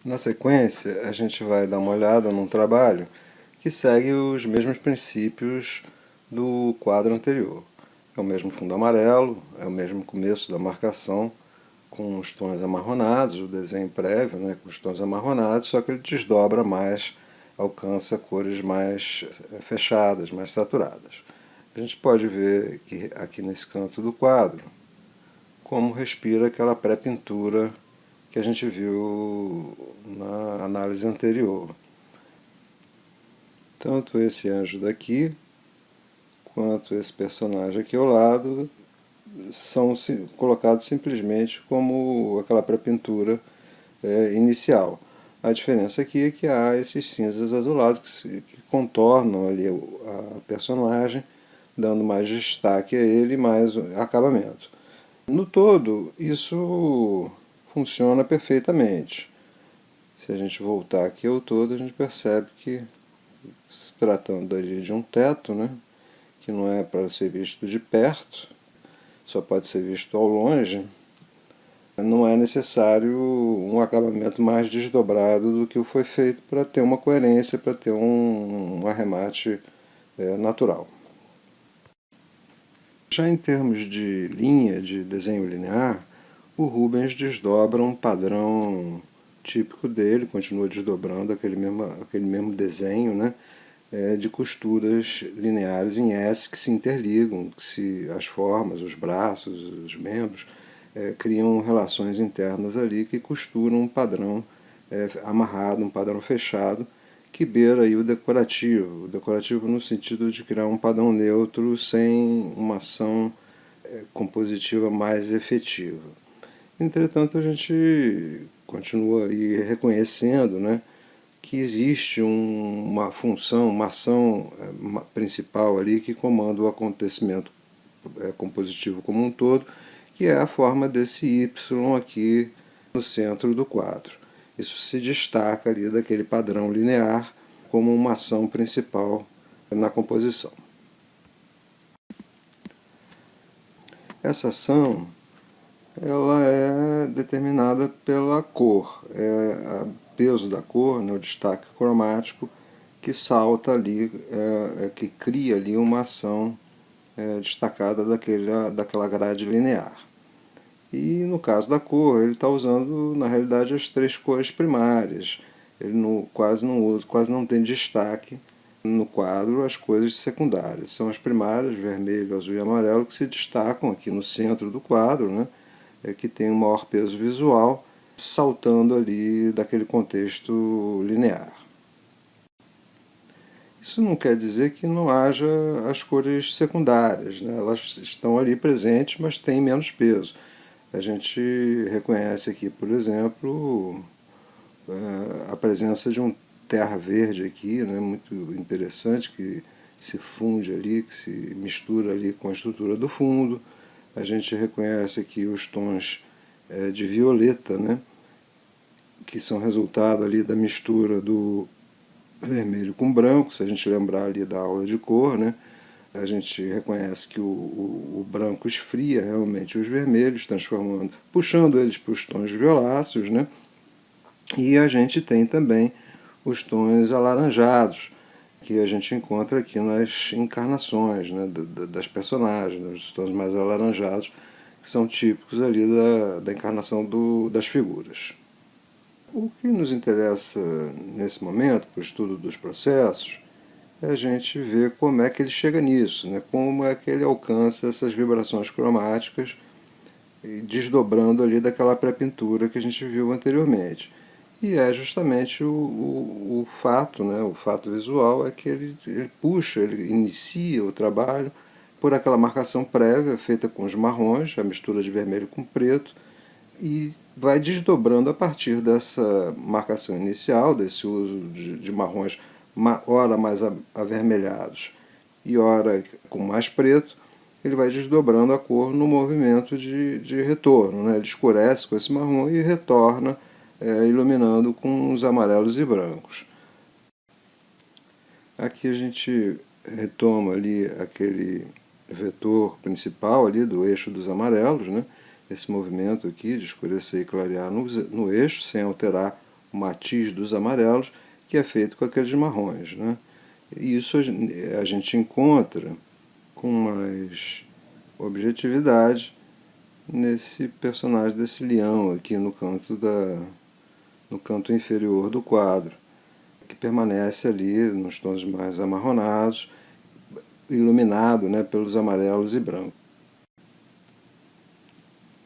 Na sequência, a gente vai dar uma olhada num trabalho que segue os mesmos princípios do quadro anterior. É o mesmo fundo amarelo, é o mesmo começo da marcação, com os tons amarronados, o desenho prévio, né, com os tons amarronados, só que ele desdobra mais, alcança cores mais fechadas, mais saturadas. A gente pode ver que aqui nesse canto do quadro como respira aquela pré-pintura que a gente viu na análise anterior. Tanto esse anjo daqui, quanto esse personagem aqui ao lado, são colocados simplesmente como aquela pré-pintura inicial. A diferença aqui é que há esses cinzas azulados que contornam ali a personagem, dando mais destaque a ele e mais acabamento. No todo, isso funciona perfeitamente. Se a gente voltar aqui ao todo, a gente percebe que, se tratando ali de um teto, né, que não é para ser visto de perto, só pode ser visto ao longe, não é necessário um acabamento mais desdobrado do que o foi feito para ter uma coerência, para ter um arremate natural. Já em termos de linha, de desenho linear, o Rubens desdobra um padrão típico dele, continua desdobrando aquele mesmo desenho, né, de costuras lineares em S que se interligam, as formas, os braços, os membros, criam relações internas ali que costuram um padrão amarrado, um padrão fechado, que beira aí o decorativo no sentido de criar um padrão neutro sem uma ação compositiva mais efetiva. Entretanto, a gente continua aí reconhecendo, né, que existe uma função, uma ação principal ali que comanda o acontecimento compositivo como um todo, que é a forma desse Y aqui no centro do quadro. Isso se destaca ali daquele padrão linear como uma ação principal na composição. Essa ação ela é determinada pela cor, é o peso da cor, né, o destaque cromático que salta ali, que cria ali uma ação destacada daquela grade linear. E no caso da cor, ele está usando na realidade as três cores primárias. Ele quase não tem destaque no quadro as cores secundárias. São as primárias, vermelho, azul e amarelo, que se destacam aqui no centro do quadro, né? Que tem um maior peso visual, saltando ali daquele contexto linear. Isso não quer dizer que não haja as cores secundárias, né? Elas estão ali presentes, mas têm menos peso. A gente reconhece aqui, por exemplo, a presença de um terra verde aqui, né, muito interessante, que se funde ali, que se mistura ali com a estrutura do fundo. A gente reconhece aqui os tons de violeta, né, que são resultado ali da mistura do vermelho com branco, se a gente lembrar ali da aula de cor, né, a gente reconhece que o branco esfria realmente os vermelhos, transformando, puxando eles para os tons violáceos, né, e a gente tem também os tons alaranjados, que a gente encontra aqui nas encarnações, né, das personagens, né, os tons mais alaranjados, que são típicos ali da encarnação das figuras. O que nos interessa nesse momento, para o estudo dos processos, é a gente ver como é que ele chega nisso, né? Como é que ele alcança essas vibrações cromáticas, desdobrando ali daquela pré-pintura que a gente viu anteriormente. E é justamente o fato, né, o fato visual, é que ele puxa, ele inicia o trabalho por aquela marcação prévia feita com os marrons, a mistura de vermelho com preto, e vai desdobrando a partir dessa marcação inicial, desse uso de marrons ora mais avermelhados e ora com mais preto, ele vai desdobrando a cor no movimento de retorno. Né? Ele escurece com esse marrom e retorna iluminando com os amarelos e brancos. Aqui a gente retoma ali aquele vetor principal ali do eixo dos amarelos, né? Esse movimento aqui de escurecer e clarear no eixo, sem alterar o matiz dos amarelos, que é feito com aqueles marrons, né? E isso a gente encontra com mais objetividade nesse personagem desse leão aqui no canto inferior do quadro, que permanece ali nos tons mais amarronados, iluminado, né, pelos amarelos e brancos.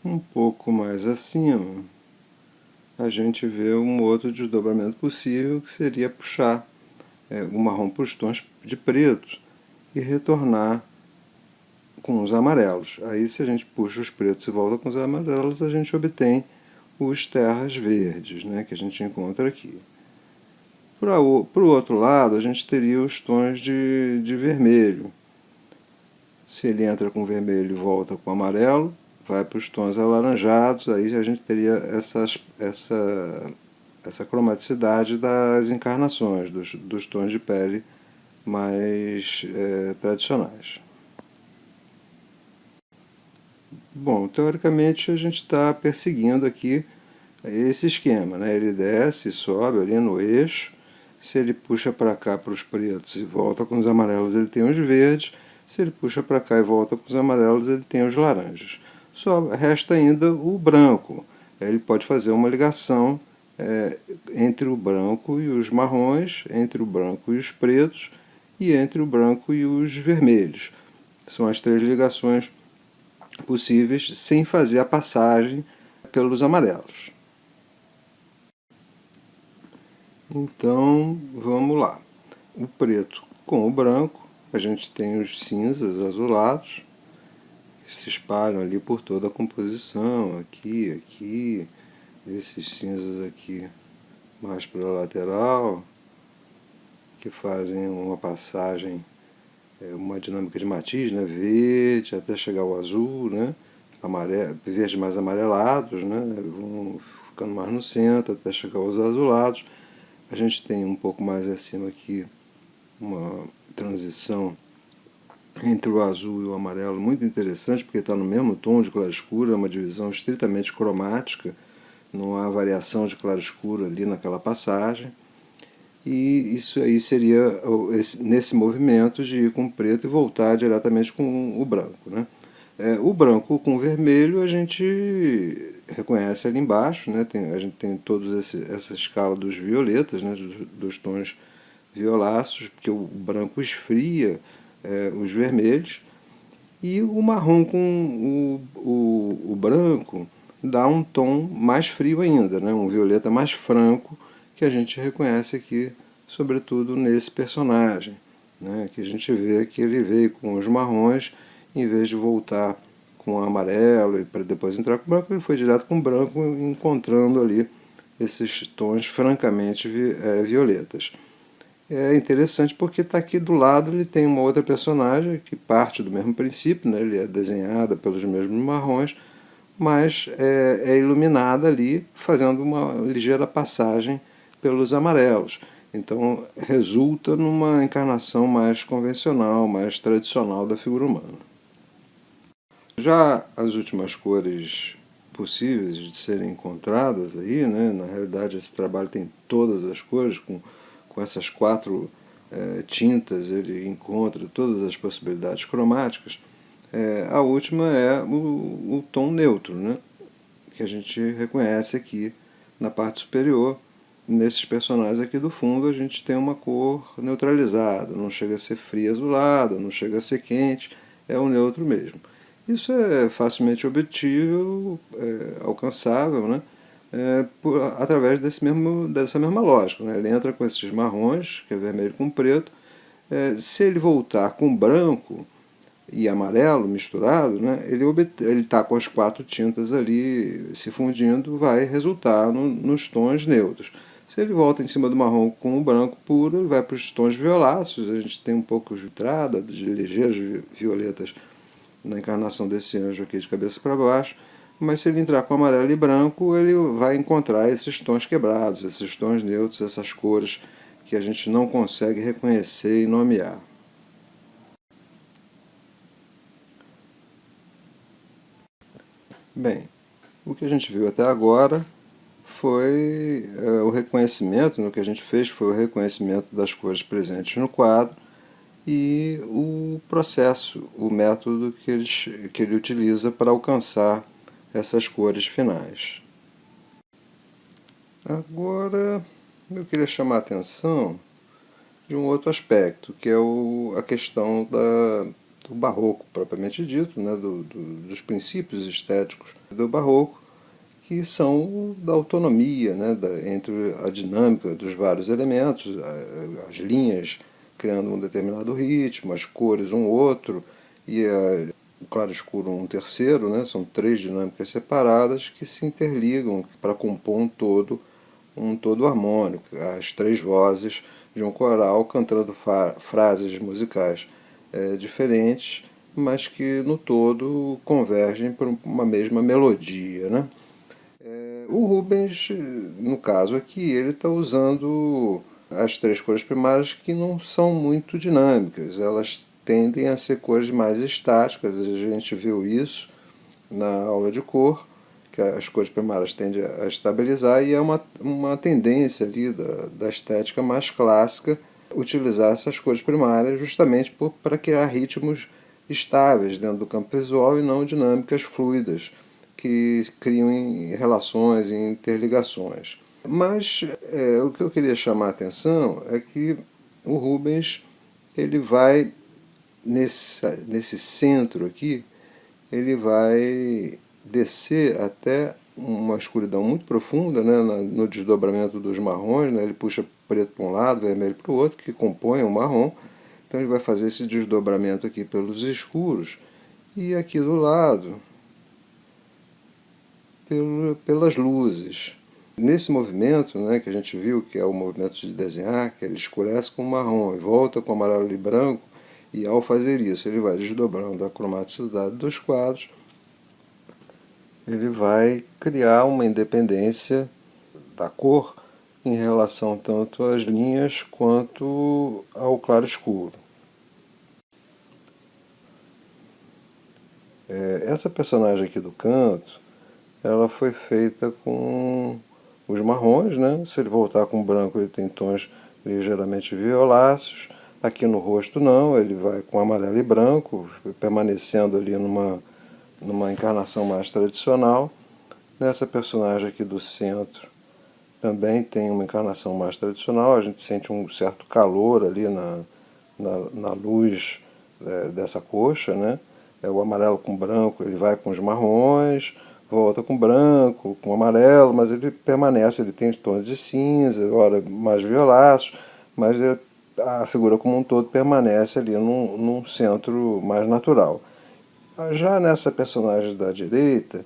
Um pouco mais acima, a gente vê um outro desdobramento possível, que seria puxar o marrom para os tons de preto e retornar com os amarelos. Aí, se a gente puxa os pretos e volta com os amarelos, a gente obtém os terras verdes, né, que a gente encontra aqui. Para o outro lado, a gente teria os tons de vermelho. Se ele entra com vermelho e volta com amarelo, vai para os tons alaranjados, aí a gente teria essa cromaticidade das encarnações, dos tons de pele mais tradicionais. Bom, teoricamente a gente está perseguindo aqui esse esquema, né? Ele desce e sobe ali no eixo. Se ele puxa para cá para os pretos e volta com os amarelos, ele tem os verdes. Se ele puxa para cá e volta com os amarelos, ele tem os laranjas. Só resta ainda o branco. Ele pode fazer uma ligação entre o branco e os marrons, entre o branco e os pretos e entre o branco e os vermelhos. São as três ligações possíveis sem fazer a passagem pelos amarelos. Então, vamos lá. O preto com o branco, a gente tem os cinzas azulados, que se espalham ali por toda a composição, aqui, esses cinzas aqui mais para a lateral, que fazem uma passagem, uma dinâmica de matiz, né, verde até chegar ao azul, né, verdes mais amarelados, né, vão ficando mais no centro até chegar aos azulados. A gente tem um pouco mais acima aqui uma transição entre o azul e o amarelo muito interessante, porque está no mesmo tom de claro-escuro, é uma divisão estritamente cromática, não há variação de claro-escuro ali naquela passagem. E isso aí seria nesse movimento de ir com o preto e voltar diretamente com o branco, né? O branco com o vermelho a gente reconhece ali embaixo, né? A gente tem toda essa escala dos violetas, né? dos tons violáceos, porque o branco esfria os vermelhos, e o marrom com o branco dá um tom mais frio ainda, né? Um violeta mais franco, que a gente reconhece aqui, sobretudo nesse personagem, né? Que a gente vê que ele veio com os marrons, em vez de voltar com o amarelo e para depois entrar com o branco, ele foi direto com o branco, encontrando ali esses tons francamente violetas. É interessante porque está aqui do lado, ele tem uma outra personagem que parte do mesmo princípio, né? Ele é desenhada pelos mesmos marrons, mas é iluminada ali, fazendo uma ligeira passagem pelos amarelos. Então resulta numa encarnação mais convencional, mais tradicional da figura humana. Já as últimas cores possíveis de serem encontradas aí, né? Na realidade esse trabalho tem todas as cores, com essas quatro tintas ele encontra todas as possibilidades cromáticas. A última é o tom neutro, né? Que a gente reconhece aqui na parte superior. Nesses personagens aqui do fundo a gente tem uma cor neutralizada, não chega a ser fria azulada, não chega a ser quente, é o neutro mesmo. Isso é facilmente obtível, alcançável, né? Através dessa mesma lógica. Né? Ele entra com esses marrons, que é vermelho com preto. Se ele voltar com branco e amarelo misturado, né? Ele está com as quatro tintas ali se fundindo, vai resultar nos tons neutros. Se ele volta em cima do marrom com o branco puro, ele vai para os tons violáceos. A gente tem um pouco de entrada de ligeiras violetas na encarnação desse anjo aqui de cabeça para baixo, mas se ele entrar com amarelo e branco, ele vai encontrar esses tons quebrados, esses tons neutros, essas cores que a gente não consegue reconhecer e nomear. Bem, o que a gente viu até agora foi o reconhecimento, no que a gente fez foi o reconhecimento das cores presentes no quadro e o processo, o método que ele utiliza para alcançar essas cores finais. Agora eu queria chamar a atenção de um outro aspecto, que é a questão do barroco propriamente dito, né, dos princípios estéticos do barroco, que são da autonomia, né, entre a dinâmica dos vários elementos, as linhas criando um determinado ritmo, as cores um outro, e o claro-escuro um terceiro, né, são três dinâmicas separadas que se interligam para compor um todo harmônico, as três vozes de um coral cantando frases musicais diferentes, mas que no todo convergem para uma mesma melodia, né? O Rubens, no caso aqui, ele está usando as três cores primárias que não são muito dinâmicas, elas tendem a ser cores mais estáticas, a gente viu isso na aula de cor, que as cores primárias tendem a estabilizar, e é uma tendência ali da estética mais clássica utilizar essas cores primárias justamente para criar ritmos estáveis dentro do campo visual e não dinâmicas fluidas que criam relações e interligações. Mas o que eu queria chamar a atenção é que o Rubens ele vai nesse centro aqui, ele vai descer até uma escuridão muito profunda, né, no desdobramento dos marrons, né, ele puxa preto para um lado, vermelho para o outro, que compõe o marrom. Então ele vai fazer esse desdobramento aqui pelos escuros e aqui do lado pelas luzes. Nesse movimento, né, que a gente viu, que é o movimento de desenhar, que ele escurece com marrom e volta com amarelo e branco, e ao fazer isso ele vai desdobrando a cromaticidade dos quadros, ele vai criar uma independência da cor em relação tanto às linhas quanto ao claro-escuro. Essa personagem aqui do canto, ela foi feita com os marrons, né? Se ele voltar com o branco, ele tem tons ligeiramente violáceos. Aqui no rosto não, ele vai com amarelo e branco, permanecendo ali numa encarnação mais tradicional. Nessa personagem aqui do centro também tem uma encarnação mais tradicional, a gente sente um certo calor ali na luz dessa coxa, né? O amarelo com branco, ele vai com os marrons, volta com branco, com amarelo, mas ele permanece, ele tem tons de cinza, agora mais violáceos, mas a figura como um todo permanece ali num centro mais natural. Já nessa personagem da direita,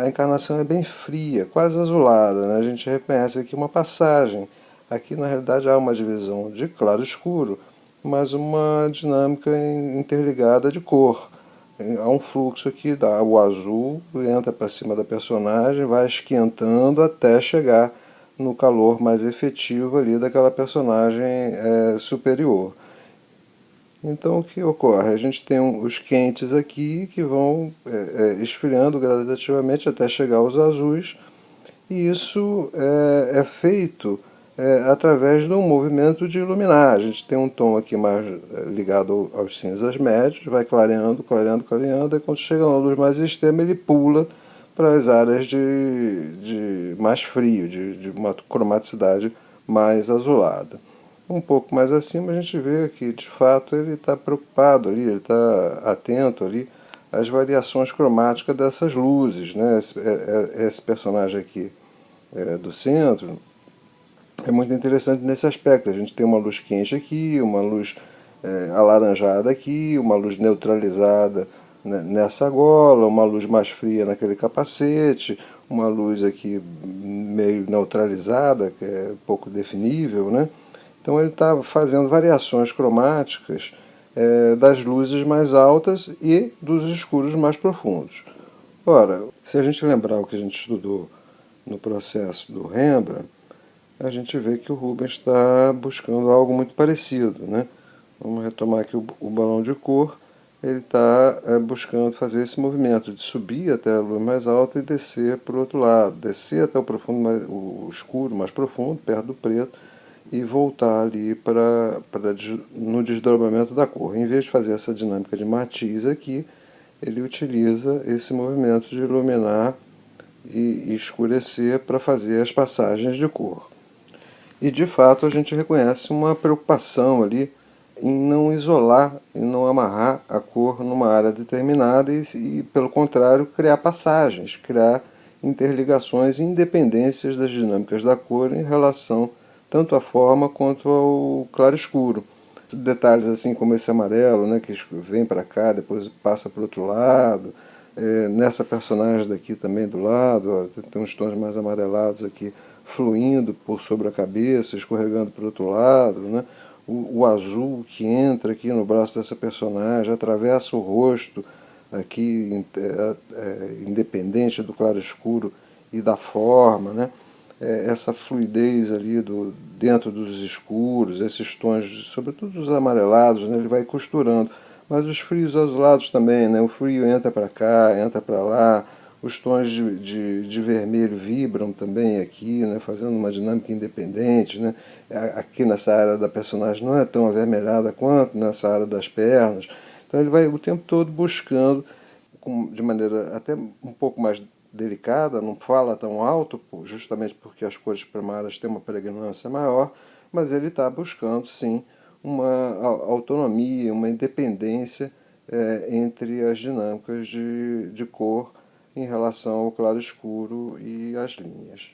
a encarnação é bem fria, quase azulada, né? A gente reconhece aqui uma passagem. Aqui, na realidade, há uma divisão de claro e escuro, mas uma dinâmica interligada de cor. Há um fluxo aqui, o azul entra para cima da personagem, vai esquentando até chegar no calor mais efetivo ali daquela personagem superior. Então o que ocorre? A gente tem os quentes aqui que vão esfriando gradativamente até chegar aos azuis, e isso é feito através de um movimento de iluminar. A gente tem um tom aqui mais ligado aos cinzas médios, vai clareando, clareando, clareando, e quando chega na luz mais extrema ele pula para as áreas de mais frio, de uma cromaticidade mais azulada. Um pouco mais acima a gente vê que de fato ele está preocupado ali, ele está atento ali às variações cromáticas dessas luzes, né? Esse personagem aqui do centro é muito interessante nesse aspecto. A gente tem uma luz quente aqui, uma luz alaranjada aqui, uma luz neutralizada nessa gola, uma luz mais fria naquele capacete, uma luz aqui meio neutralizada, que é pouco definível, né? Então ele está fazendo variações cromáticas das luzes mais altas e dos escuros mais profundos. Ora, se a gente lembrar o que a gente estudou no processo do Rembrandt, a gente vê que o Rubens está buscando algo muito parecido, né? Vamos retomar aqui o balão de cor. ele está buscando fazer esse movimento de subir até a luz mais alta e descer para o outro lado, descer até o profundo, o escuro mais profundo, perto do preto, e voltar ali no desdobramento da cor. Em vez de fazer essa dinâmica de matiz aqui, ele utiliza esse movimento de iluminar e escurecer para fazer as passagens de cor. E de fato a gente reconhece uma preocupação ali em não isolar e não amarrar a cor numa área determinada e pelo contrário, criar passagens, criar interligações e independências das dinâmicas da cor em relação tanto à forma quanto ao claro-escuro. Detalhes assim como esse amarelo, né, que vem para cá, depois passa para o outro lado. Nessa personagem daqui também do lado, ó, tem uns tons mais amarelados aqui, fluindo por sobre a cabeça, escorregando para o outro lado, né? O azul que entra aqui no braço dessa personagem, atravessa o rosto, aqui independente do claro-escuro e da forma, né? Essa fluidez ali dentro dos escuros, esses tons, sobretudo os amarelados, né? Ele vai costurando. Mas os frios azulados também, né? O frio entra para cá, entra para lá, os tons de vermelho vibram também aqui, né? Fazendo uma dinâmica independente, né? Aqui nessa área da personagem não é tão avermelhada quanto nessa área das pernas. Então ele vai o tempo todo buscando, de maneira até um pouco mais delicada, não fala tão alto, justamente porque as cores primárias têm uma pregnância maior, mas ele está buscando, sim, uma autonomia, uma independência entre as dinâmicas de cor em relação ao claro-escuro e às linhas.